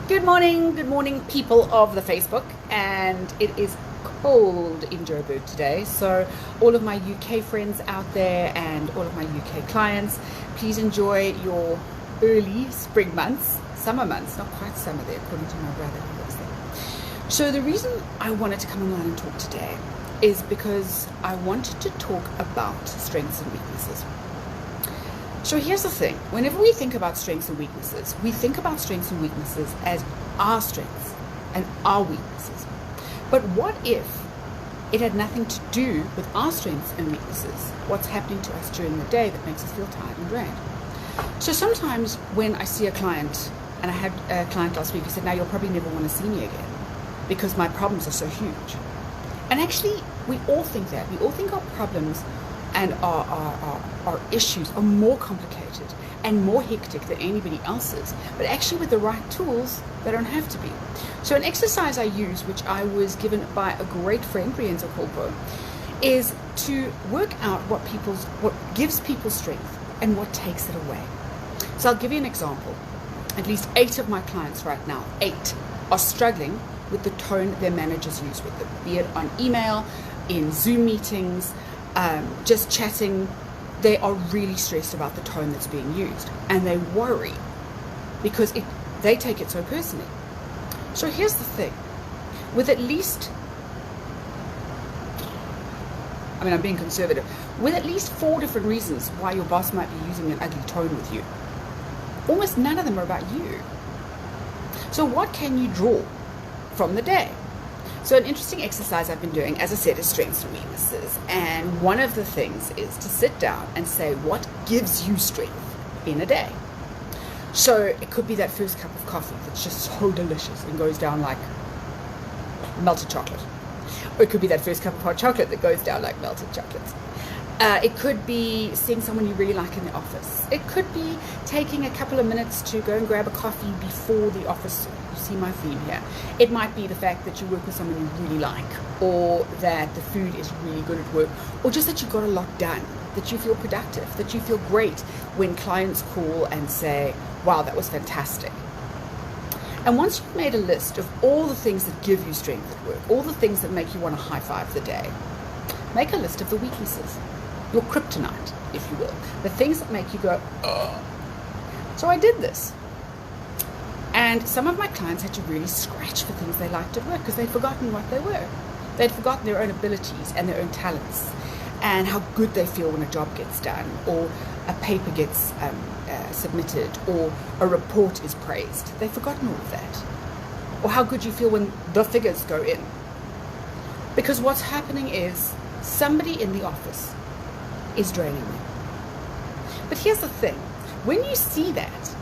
Good morning, people of the Facebook. And it is cold in Joburg today. So, all of my UK friends out there and all of my UK clients, please enjoy your early spring months, summer months, not quite summer there, according to my brother who lives there. So, the reason I wanted to come online and talk today is because I wanted to talk about strengths and weaknesses. So here's the thing, whenever we think about strengths and weaknesses, we think about strengths and weaknesses as our strengths and our weaknesses. But what if it had nothing to do with our strengths and weaknesses, what's happening to us during the day that makes us feel tired and drained? So sometimes when I see a client, and I had a client last week who said, now you'll probably never want to see me again because my problems are so huge. And actually, we all think that. We all think our problems and our issues are more complicated and more hectic than anybody else's. But actually with the right tools, they don't have to be. So an exercise I use, which I was given by a great friend, Rienzo Colpo, is to work out what gives people strength and what takes it away. So I'll give you an example. At least 8 of my clients right now, 8, are struggling with the tone their managers use with them, be it on email, in Zoom meetings, just chatting. They are really stressed about the tone that's being used, and they worry because they take it so personally. So here's the thing, with at least, I'm being conservative, with at least 4 different reasons why your boss might be using an ugly tone with you, almost none of them are about you. So what can you draw from the day? So an interesting exercise I've been doing, as I said, is strengths and weaknesses. And one of the things is to sit down and say, what gives you strength in a day? So it could be that first cup of coffee that's just so delicious and goes down like melted chocolate. Or it could be that first cup of hot chocolate that goes down like melted chocolate. It could be seeing someone you really like in the office. It could be taking a couple of minutes to go and grab a coffee before the office. You see my theme here. It might be the fact that you work with someone you really like, or that the food is really good at work, or just that you got a lot done, that you feel productive, that you feel great when clients call and say, wow, that was fantastic. And once you've made a list of all the things that give you strength at work, all the things that make you want to high five the day, make a list of the weaknesses. Your kryptonite, if you will. The things that make you go, ugh. So I did this. And some of my clients had to really scratch for things they liked at work because they'd forgotten what they were. They'd forgotten their own abilities and their own talents and how good they feel when a job gets done, or a paper gets submitted, or a report is praised. They've forgotten all of that. Or how good you feel when the figures go in. Because what's happening is somebody in the office is draining me. But here's the thing, when you see that,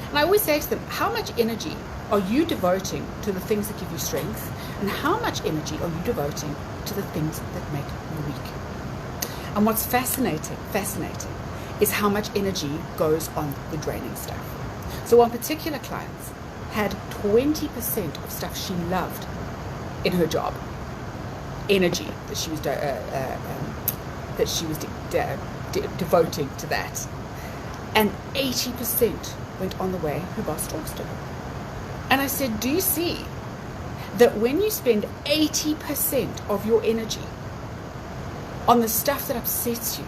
and I always say to them, how much energy are you devoting to the things that give you strength, and how much energy are you devoting to the things that make you weak? And what's fascinating is how much energy goes on the draining stuff. So one particular client had 20% of stuff she loved in her job, energy that she was devoting to that, and 80% went on the way her boss talks to her. And I said, do you see that when you spend 80% of your energy on the stuff that upsets you,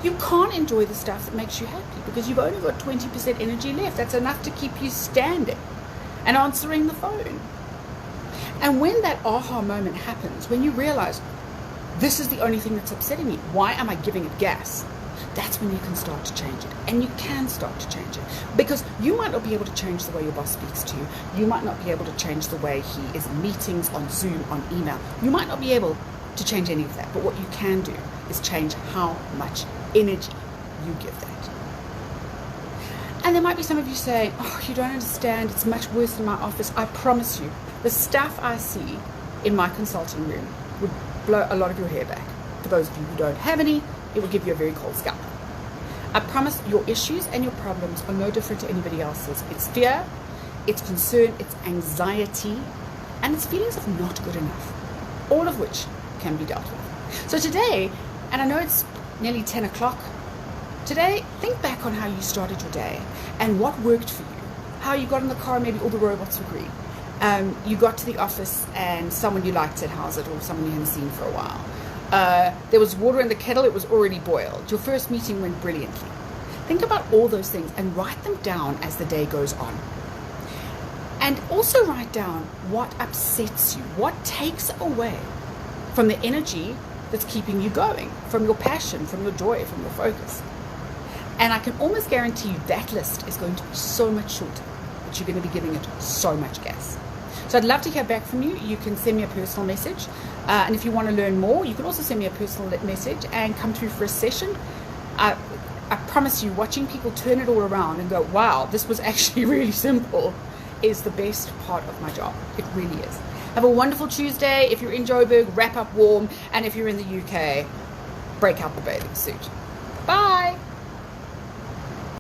you can't enjoy the stuff that makes you happy because you've only got 20% energy left. That's enough to keep you standing and answering the phone. And when that aha moment happens, when you realize, this is the only thing that's upsetting me, why am I giving it gas? That's when you can start to change it. And you can start to change it. Because you might not be able to change the way your boss speaks to you. You might not be able to change the way he is in meetings, on Zoom, on email. You might not be able to change any of that. But what you can do is change how much energy you give that. And there might be some of you saying, oh, you don't understand, it's much worse in my office. I promise you, the stuff I see in my consulting room would blow a lot of your hair back. For those of you who don't have any, it will give you a very cold scalp. I promise your issues and your problems are no different to anybody else's. It's fear, it's concern, it's anxiety, and it's feelings of not good enough, all of which can be dealt with. So today, and I know it's nearly 10 o'clock, today, think back on how you started your day and what worked for you. how you got in the car and maybe all the robots were green. You got to the office and someone you liked said, how's it? Or someone you hadn't seen for a while. There was water in the kettle, it was already boiled. Your first meeting went brilliantly. Think about all those things and write them down as the day goes on. And also write down what upsets you, what takes away from the energy that's keeping you going, from your passion, from your joy, from your focus. And I can almost guarantee you that list is going to be so much shorter, but you're going to be giving it so much gas. So I'd love to hear back from you. You can send me a personal message. And if you want to learn more, you can also send me a personal message and come through for a session. I promise you, watching people turn it all around and go, wow, this was actually really simple, is the best part of my job. It really is. Have a wonderful Tuesday. If you're in Joburg, wrap up warm. And if you're in the UK, break out the bathing suit. Bye.